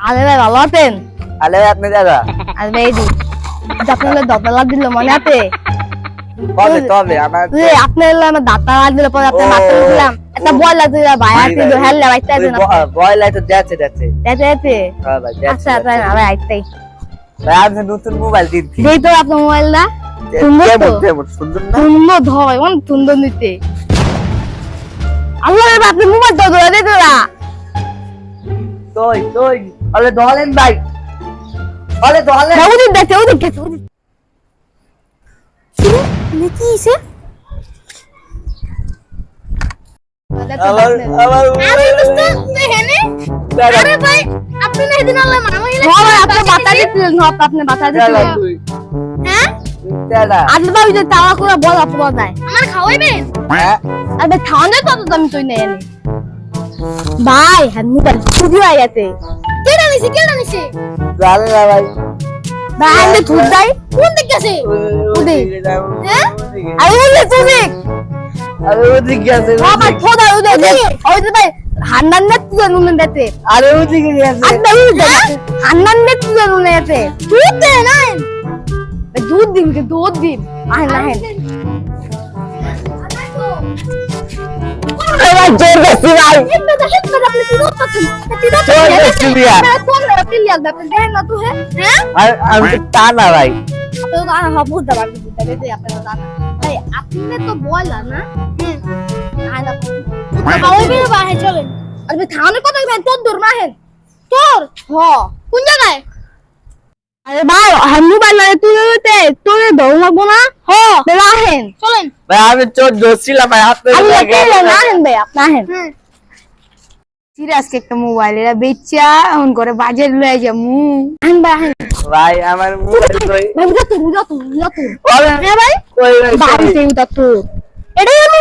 আরে ভাই ভালো আছেন? আলে আপনি দাদা আরে ভাই দি আপনাদের দতলা দিল মনে আছে? তবে আমার আপনার আমার দাঁতা দিল পরে আপনার মাথা দিলাম একটা বল আছে ভাই আছে হেললে বাইতে আছে না বয় লাইট যাচ্ছে যাচ্ছে যাচ্ছে হ্যাঁ ভাই আচ্ছা তাই না ভাই আইতাই ভাই আপনি নতুন মোবাইল দিচ্ছি দেই তো আপনার মোবাইলটা সুন্দর তো সুন্দর না সুন্দর ধয় অনেক সুন্দর নিতে আল্লাহ আপনি মোবাইল তো ধরে দে তোরা তুই আলে ধলেন ভাই আলে ধলেন ওদিক দেখে ওদিক দেখে ওদিক কি ইসে আরে দোস্ত তুই হেনে আরে ভাই আপনি না এদিন আল্লাহ মামা হিলা ভাই আপনি বাতা দিতেন না আপনি বাতা দিতেন হ্যাঁ দাদা আজ ভাই যে তাওয়া করে বল আপনি নাই আমার খাওয়াইবেন হ্যাঁ আরে খাওয়ানো তো আমি তুই নেই এনে ভাই হ্যাঁ মোবাইল চুরি হয়ে গেছে কেডা নিছে জানে না ভাই ভাই আমি ধুর যাই কোন দিক গেছে হ্যাঁ আরে ওলে তুমি আরে ওদিকে গেছে বাবা খোদা ওলে ওই যে ভাই হান্নান নে তুই নুন দেতে আরে ওদিকে গেছে আরে ওই যে হান্নান নে তুই নুন দেতে দুধ দে না দুধ দিন আহেন আহেন এবার জোর গেছি ভাই আর আমি তো তা না ভাই আপনি তো বলা না থানার কথা তোর দূর মাহেন তোর কোন জায়গায় আরে ভাই মোবাইল লাগে তুই তোর দৌড় লাগবো না আহেন চলেন ভাই আমি চোর ধরছিলাম ভাই আপনি আহেন ভাই আপনি আহেন সিরিয়াস একটা মোবাইল এরা বেচা অন করে বাজার লয়ে যামু আহেন ভাই আহেন ভাই আমার মোবাইল কই ভাই বুঝা তো বলেন হ্যাঁ ভাই কই ভাই বাড়িতে উঠা তো এটাই আমি